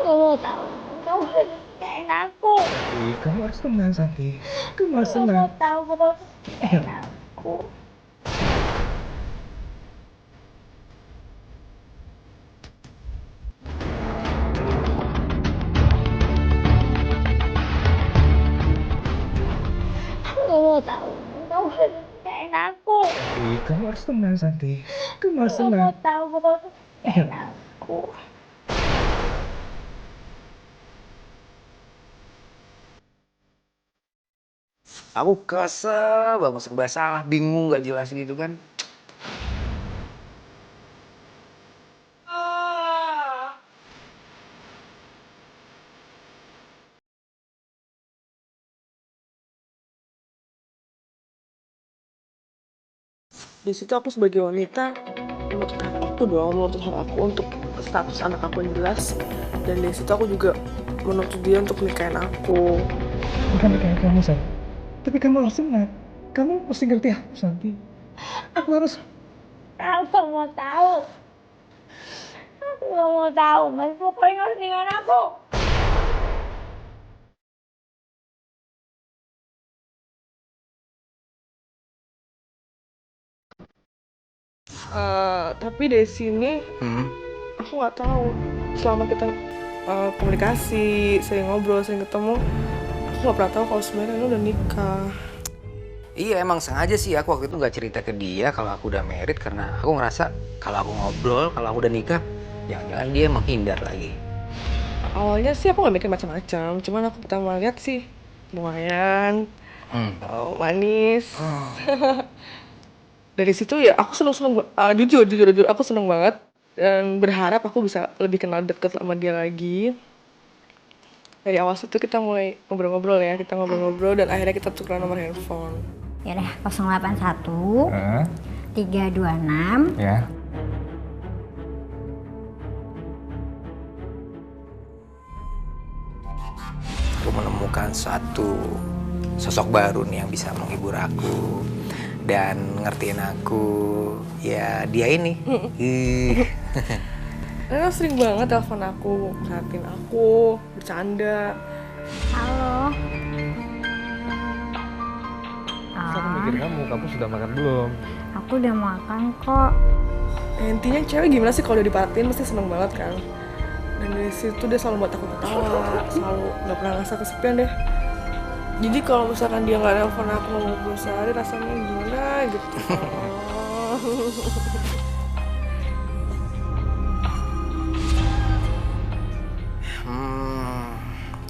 mau tahu. Kamu udah nikahin aku. Kamu harus tenang, Santi. Kamu harus Kamu mau tenang. tahu kamu nikahin aku. Kamu mau tahu. Kamu udah nikahin aku. Kamu harus tenang, Santi. Kamu harus Kamu mau tenang. tahu kamu nikahin aku. Aku kesel banget serba salah, bingung gak jelas gitu kan. Di situ aku sebagai wanita menuntut hak aku dong, menuntut hak aku untuk status anak aku yang jelas. Dan dari situ aku juga menuntut dia untuk nikahin aku. Bukan kayak kamu, Santi. Tapi kamu harus tenang. Kamu mesti ngerti aku, Santi. Aku harus... Aku mau tahu. Aku gak mau tahu. Mas pokoknya harus nikahin aku. Tapi dari sini aku nggak tahu. Selama kita komunikasi, sering ngobrol, sering ketemu, aku nggak pernah tahu kalau sebenarnya lu udah nikah. Iya emang sengaja sih aku waktu itu gak cerita ke dia kalau aku udah married karena aku ngerasa kalau aku ngobrol, kalau aku udah nikah, jangan-jangan dia menghindar lagi. Awalnya sih aku nggak mikir macam-macam, cuman aku pertama lihat sih lumayan manis. Dari situ ya aku seneng jujur aku seneng banget dan berharap aku bisa lebih kenal deket sama dia lagi. Dari awal situ kita mulai ngobrol-ngobrol ya, kita ngobrol-ngobrol dan akhirnya kita tukeran nomor handphone. Ya deh, 081 326. Ya. Aku menemukan satu sosok baru nih yang bisa menghibur aku dan ngertiin aku. Ya dia ini. Karena sering banget telepon aku, perhatiin aku, bercanda. Halo. Aku mikir kamu sudah makan belum? Aku udah makan kok. Intinya cewek gimana sih kalau udah diperhatiin pasti seneng banget kan. Dan dari situ dia selalu buat aku ketawa, selalu gak pernah ngerasa kesepian deh. Jadi kalau misalkan dia gak nelfon aku mau ngobrol sehari rasanya gimana gitu.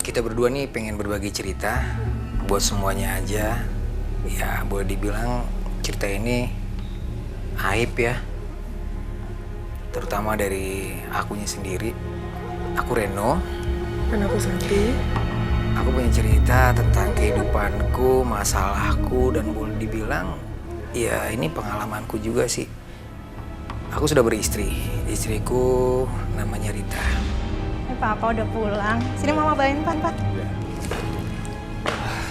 Kita berdua nih pengen berbagi cerita buat semuanya aja. Ya boleh dibilang cerita ini aib ya. Terutama dari akunya sendiri. Aku Reno. Dan aku Santi. Aku punya cerita tentang kehidupanku, masalahku, dan boleh dibilang ya ini pengalamanku juga sih. Aku sudah beristri. Istriku namanya Rita. Papa udah pulang. Sini mama bawain Pak.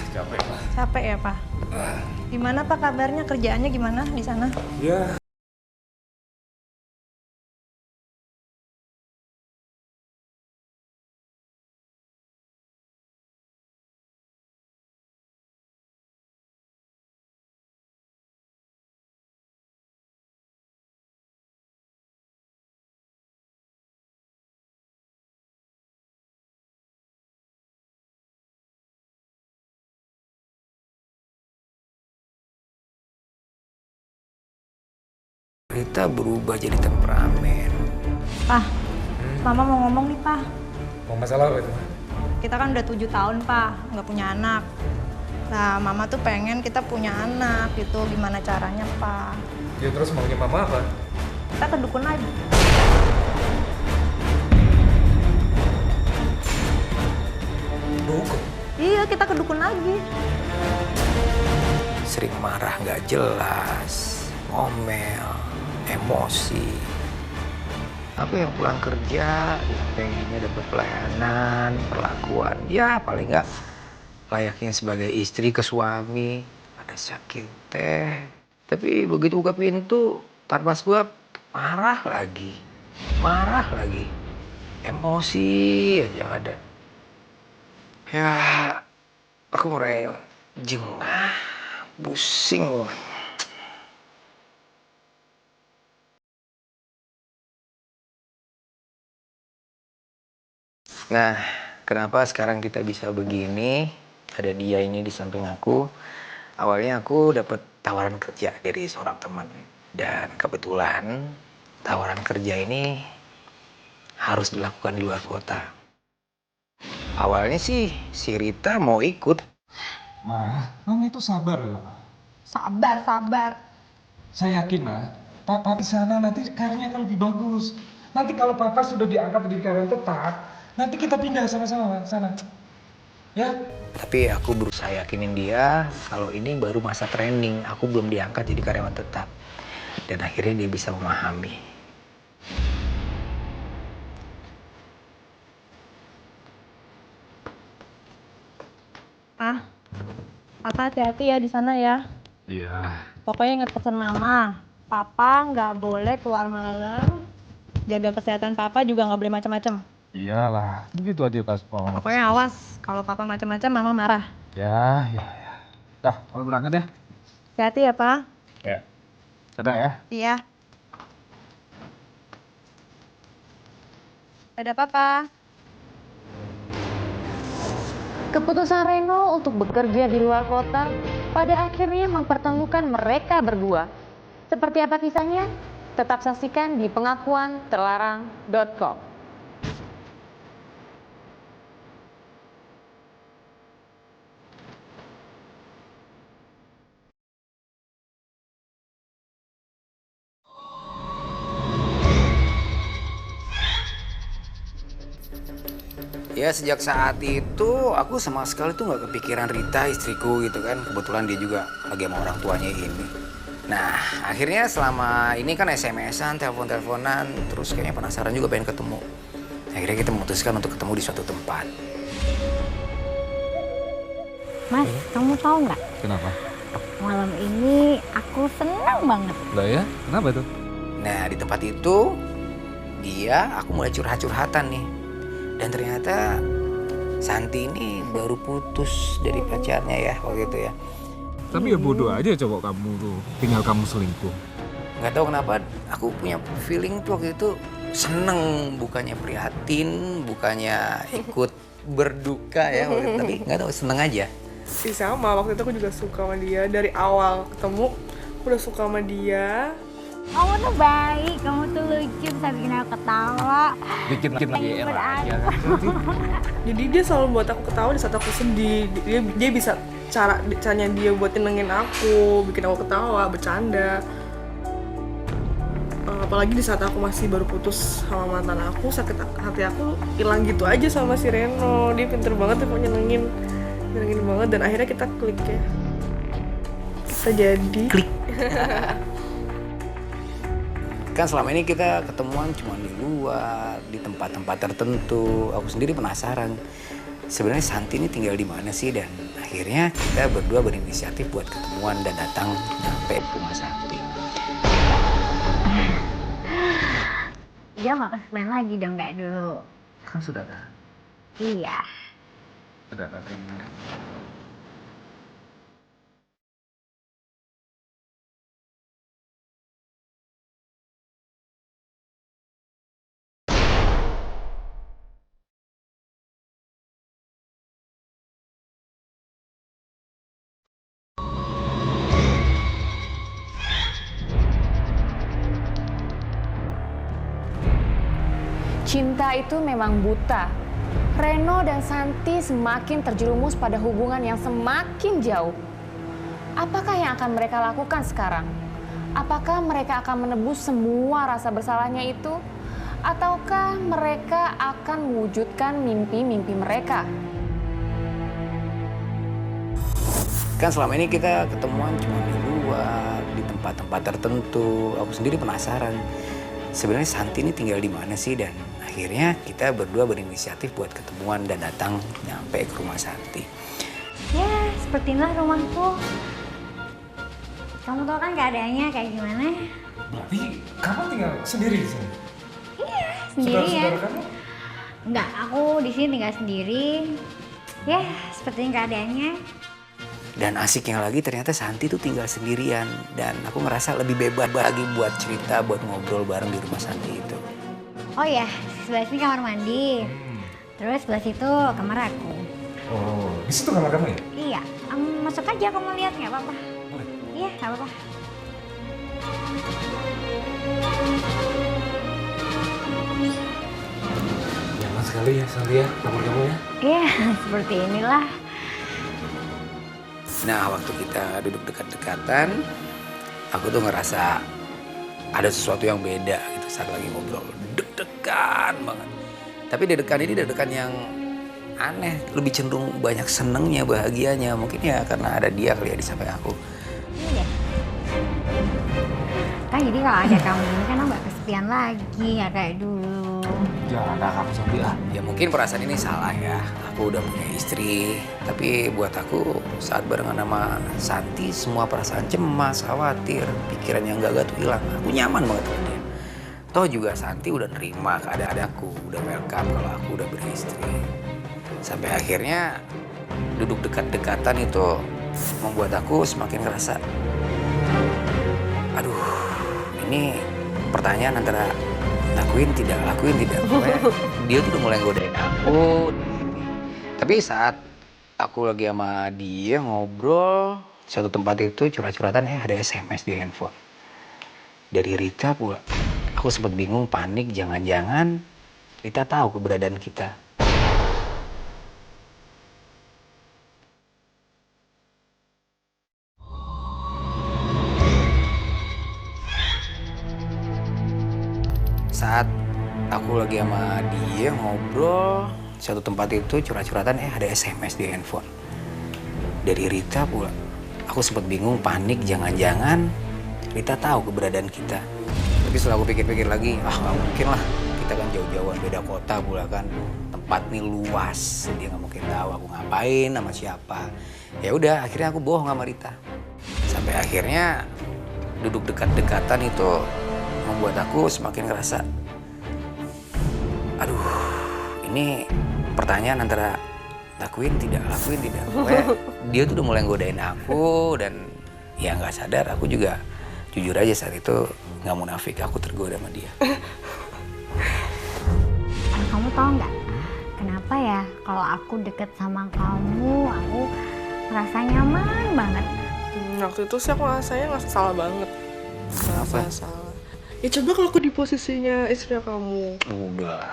Capek lah. Capek ya, Pak? Gimana Pak kabarnya? Kerjaannya gimana di sana? Ya. Rita berubah jadi temperamen. Pak, mama mau ngomong nih, Pak. Mau masalah apa itu? Kita kan udah 7 tahun, Pak, nggak punya anak. Nah, mama tuh pengen kita punya anak gitu. Gimana caranya, Pak? Ya terus maunya mama apa? Kita ke dukun lagi. Dukun. Iya, kita ke dukun lagi. Sering marah nggak jelas, ngomel, emosi. Aku yang pulang kerja, pengennya dapat pelayanan, perlakuan. Ya paling nggak layaknya sebagai istri ke suami. Ada sakit teh. Tapi begitu buka pintu, tanpa sebab marah lagi. Marah lagi. Emosi aja ada. Ya, aku mulai jengah, pusing loh. Nah, kenapa sekarang kita bisa begini? Ada dia ini di samping aku. Awalnya aku dapat tawaran kerja dari seorang teman. Dan kebetulan tawaran kerja ini harus dilakukan di luar kota. Awalnya sih si Rita mau ikut. Ma, kamu itu sabar loh. Sabar. Saya yakin, Ma, Papa di sana nanti karirnya akan lebih bagus. Nanti kalau Papa sudah diangkat di karyawan tetap, nanti kita pindah sama-sama sana. Ya? Tapi aku berusaha yakinin dia kalau ini baru masa training. Aku belum diangkat jadi karyawan tetap. Dan akhirnya dia bisa memahami. Papa hati-hati ya di sana ya. Iya. Pokoknya ingat pesan Mama. Papa nggak boleh keluar malam. Jaga kesehatan Papa juga nggak boleh macam-macam. Iyalah, begitu aja Kaspol. Pokoknya awas, kalau Papa macam-macam Mama marah. Ya. Dah, kalau berangkat ya. Hati-hati ya, Pak. Ya. Dadah ya. Iya. Dadah, Papa. Keputusan Reno untuk bekerja di luar kota pada akhirnya mempertemukan mereka berdua. Seperti apa kisahnya? Tetap saksikan di pengakuanterlarang.com. Ya sejak saat itu aku sama sekali tuh nggak kepikiran Rita istriku gitu kan. Kebetulan dia juga lagi sama orang tuanya ini. Nah akhirnya selama ini kan SMS-an, telepon-teleponan, terus kayaknya penasaran juga pengen ketemu. Akhirnya kita memutuskan untuk ketemu di suatu tempat. Mas, kamu tahu nggak? Kenapa? Malam ini aku senang banget. Lah ya? Kenapa tuh? Nah di tempat itu aku mulai curhat-curhatan nih. Dan ternyata Santi ini baru putus dari pacarnya ya waktu itu ya. Tapi ya bodoh aja coba kamu tuh, tinggal kamu selingkuh. Nggak tahu kenapa aku punya feeling tuh waktu itu seneng, bukannya prihatin, bukannya ikut berduka ya waktu itu. Tapi nggak tahu, seneng aja. Sih sama, waktu itu aku juga suka sama dia. Dari awal ketemu, aku udah suka sama dia. Kamu tuh baik, kamu tuh lucu, bisa bikin aku ketawa. Bikin lagi enak aja kan. Jadi dia selalu buat aku ketawa di saat aku sedih. Dia bisa caranya dia buat nenangin aku, bikin aku ketawa, bercanda. Apalagi di saat aku masih baru putus sama mantan aku, sakit hati aku hilang gitu aja sama si Reno. Dia pinter banget tuh nyenengin banget, dan akhirnya kita klik ya. Kita jadi Klik. Kan selama ini kita ketemuan cuma di luar, di tempat-tempat tertentu. Aku sendiri penasaran, sebenarnya Santi ini tinggal di mana sih? Dan akhirnya kita berdua berinisiatif buat ketemuan dan datang nyampe ke rumah Santi. Dia nggak kesepian lagi dong kayak dulu. Kan sudah kan? Iya. Udah nanti. Cinta itu memang buta. Reno dan Santi semakin terjerumus pada hubungan yang semakin jauh. Apakah yang akan mereka lakukan sekarang? Apakah mereka akan menebus semua rasa bersalahnya itu? Ataukah mereka akan mewujudkan mimpi-mimpi mereka? Kan selama ini kita ketemuan cuma di luar, di tempat-tempat tertentu. Aku sendiri penasaran, sebenarnya Santi ini tinggal di mana sih? Dan akhirnya kita berdua berinisiatif buat ketemuan dan datang nyampe ke rumah Santi. Ya, seperti inilah rumahku. Kamu tahu kan keadaannya kayak gimana? Berarti kamu tinggal sendiri di sini? Sendirian. Saudara-saudara kamu? Enggak, aku di sini tinggal sendiri. Ya, seperti keadaannya. Dan asiknya lagi ternyata Santi tuh tinggal sendirian. Dan aku ngerasa lebih bebas lagi buat cerita, buat ngobrol bareng di rumah Santi itu. Oh ya, sebelah sini kamar mandi. Terus sebelah situ kamar aku. Oh, di situ kamar kamu ya? Iya, masuk aja kamu lihat nggak apa-apa. Boleh. Iya, nggak apa-apa. Nyaman sekali ya, Santi ya, kamar kamu ya. Iya, seperti inilah. Nah, waktu kita duduk dekat-dekatan, aku tuh ngerasa ada sesuatu yang beda gitu saat lagi ngobrol. Deg-degan banget. Tapi deg-degan ini deg-degan yang aneh, lebih cenderung banyak senengnya, bahagianya. Mungkin ya karena ada dia kali ya di samping aku. Iya. Kan jadi kalau ada kamu ini kan aku nggak kesepian lagi, nggak kayak dulu. Jangan ada kamu Santi ah. Ya mungkin perasaan ini salah ya. Aku udah punya istri. Tapi buat aku saat barengan sama Santi, semua perasaan cemas, khawatir, pikiran yang gak tuh hilang. Aku nyaman banget sama dia. Toh juga Santi udah nerima keadaan aku, udah welcome kalau aku udah beristri. Sampai akhirnya duduk dekat-dekatan itu membuat aku semakin ngerasa, aduh, ini pertanyaan antara lakuin tidak. Pokoknya dia tuh udah mulai godain aku. Tapi saat aku lagi sama dia ngobrol satu tempat itu curhat-curhatan ada SMS di handphone dari Rita pula. Aku sempat bingung, panik, jangan-jangan Rita tahu keberadaan kita. Saat aku lagi sama dia ngobrol satu tempat itu curhat-curhatan ada SMS di handphone dari Rita pula. Aku sempat bingung, panik, jangan-jangan Rita tahu keberadaan kita. Tapi setelah aku pikir-pikir lagi, nggak mungkin lah, kita kan jauh-jauhan beda kota pula kan, tempat nih luas, dia nggak mungkin tahu aku ngapain sama siapa. Ya udah, akhirnya aku bohong sama Rita. Sampai akhirnya duduk dekat-dekatan itu membuat aku semakin ngerasa, aduh, ini pertanyaan antara lakuin tidak. Pokoknya dia tuh udah mulai godain aku dan ya nggak sadar aku juga jujur aja saat itu nggak munafik, aku tergoda sama dia. Kamu tahu nggak kenapa ya kalau aku deket sama kamu, aku ngerasa nyaman banget. Waktu itu sih aku rasanya nggak salah banget. Kenapa? Salah. Ya coba kalau aku di posisinya istrinya kamu. Udah.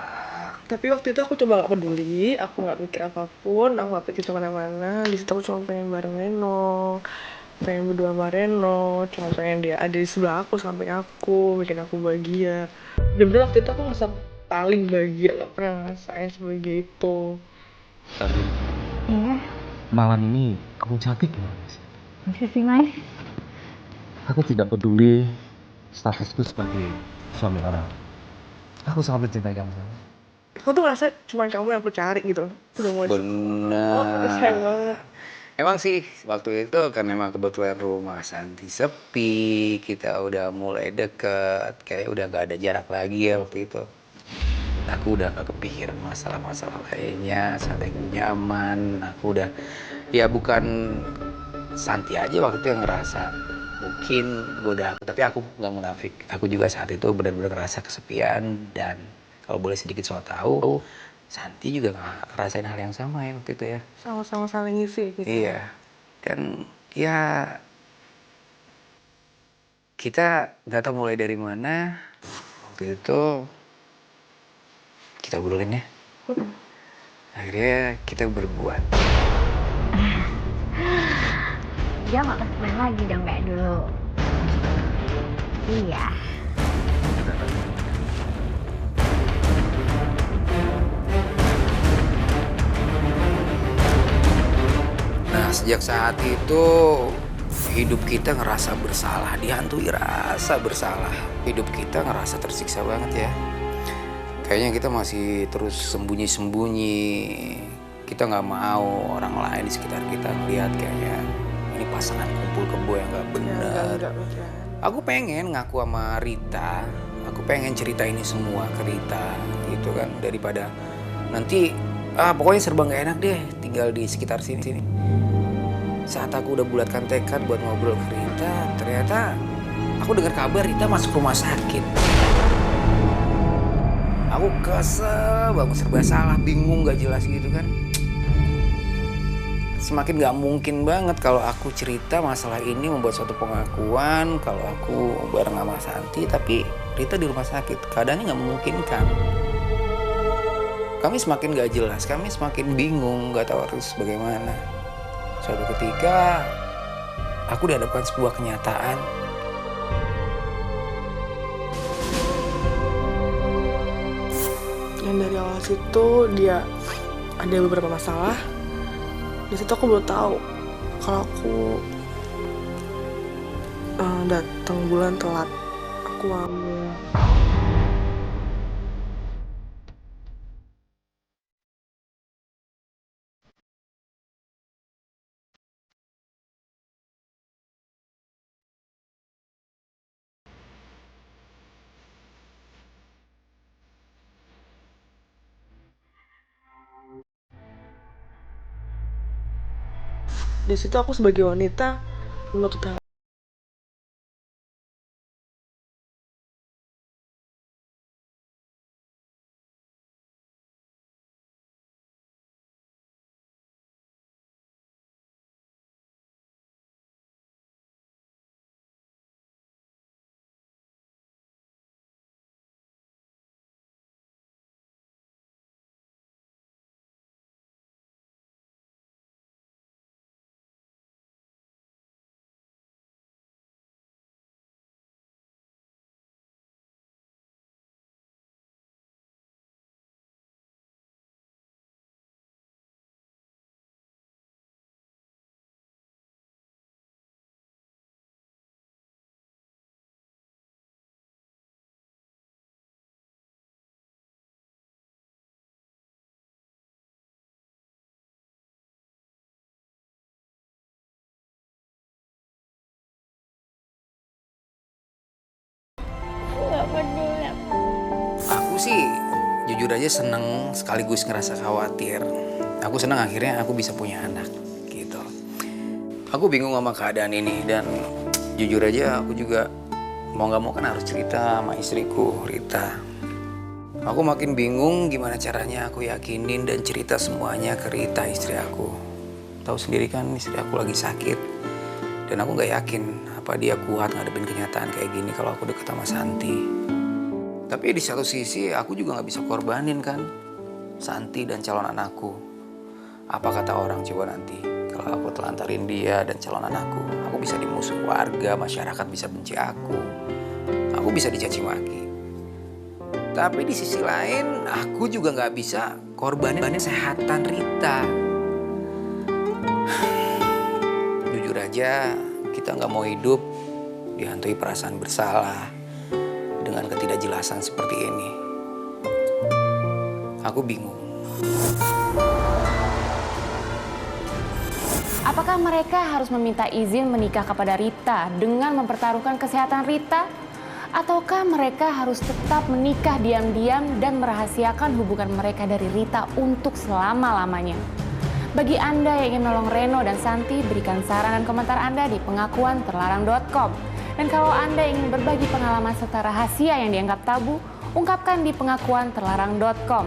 Tapi waktu itu aku coba gak peduli, aku gak mikir apapun, aku gak pikir kemana-mana. Di situ aku cuma pengen bareng Reno, pengen berdua sama Reno, cuma pengen dia ada di sebelah aku, samping aku, bikin aku bahagia. Bener-bener waktu itu aku ngerasa paling bahagia, gak pernah ngerasain sebagai itu. Santi, Iya, malam ini kamu cantik ya? di sisi lain. Aku tidak peduli statusku sebagai suami orang. Aku sangat mencintai kamu. Aku tuh ngerasa cuma kamu yang aku cari gitu. Udah mau Benar. sayang banget. Emang sih waktu itu kan memang kebetulan rumah Santi sepi, kita udah mulai deket, kayak udah gak ada jarak lagi ya waktu itu. Aku udah gak kepikiran masalah-masalah lainnya, saling nyaman. Aku udah, ya bukan Santi aja waktu itu yang ngerasa mungkin goda aku, tapi aku nggak munafik. Aku juga saat itu benar-benar ngerasa kesepian dan kalau boleh sedikit so tahu, Santi juga ngerasain hal yang sama ya waktu itu ya. Sama-sama saling ngisi gitu. Iya, dan ya kita nggak tahu mulai dari mana waktu itu kita obrolin ya. Akhirnya kita berbuat. Dia nggak kesepian lagi dong kayak dulu. Iya. Nah, sejak saat itu hidup kita ngerasa bersalah, dihantui rasa bersalah. Hidup kita ngerasa tersiksa banget ya. Kayaknya kita masih terus sembunyi-sembunyi. Kita nggak mau orang lain di sekitar kita ngeliat kayaknya ini pasangan kumpul kebo yang nggak benar. Aku pengen ngaku sama Rita. Aku pengen cerita ini semua ke Rita gitu kan, daripada Nanti pokoknya serba nggak enak deh tinggal di sekitar sini. Saat aku udah bulatkan tekad buat ngobrol ke Rita, ternyata aku dengar kabar Rita masuk rumah sakit. Aku kesel banget, serba salah, bingung, gak jelas gitu kan. Semakin gak mungkin banget kalau aku cerita masalah ini, membuat suatu pengakuan kalau aku bareng sama Santi, tapi Rita di rumah sakit. Keadaannya gak memungkinkan. Kami semakin gak jelas, kami semakin bingung, gak tahu harus bagaimana. Suatu ketika, aku dihadapkan sebuah kenyataan. Dan dari awal situ dia ada beberapa masalah. Di situ aku baru tahu kalau aku datang bulan telat. Aku hamil. Di situ aku sebagai wanita menutup yang Nggak peduli. Aku sih jujur aja seneng sekaligus ngerasa khawatir. Aku seneng akhirnya aku bisa punya anak gitu. Aku bingung sama keadaan ini dan jujur aja aku juga mau gak mau kan harus cerita sama istriku Rita. Aku makin bingung gimana caranya aku yakinin dan cerita semuanya ke Rita, istri aku. Tahu sendiri kan istri aku lagi sakit dan aku gak yakin apa dia kuat ngadepin kenyataan kayak gini kalau aku deket sama Santi. Tapi di satu sisi aku juga gak bisa korbanin kan Santi dan calon anakku. Apa kata orang coba nanti kalau aku telantarin dia dan calon anakku? Aku bisa dimusuh warga, masyarakat bisa benci aku bisa dicaci maki. Tapi di sisi lain aku juga gak bisa korbanin kesehatan Rita. Jujur aja kita gak mau hidup dihantui perasaan bersalah dengan ketidakjelasan seperti ini. Aku bingung. Apakah mereka harus meminta izin menikah kepada Rita dengan mempertaruhkan kesehatan Rita? Ataukah mereka harus tetap menikah diam-diam dan merahasiakan hubungan mereka dari Rita untuk selama-lamanya? Bagi Anda yang ingin menolong Reno dan Santi, berikan saran dan komentar Anda di pengakuanterlarang.com. Dan kalau Anda ingin berbagi pengalaman serta rahasia yang dianggap tabu, ungkapkan di pengakuanterlarang.com,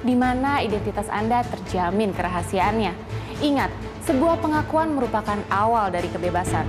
di mana identitas Anda terjamin kerahasiaannya. Ingat, sebuah pengakuan merupakan awal dari kebebasan.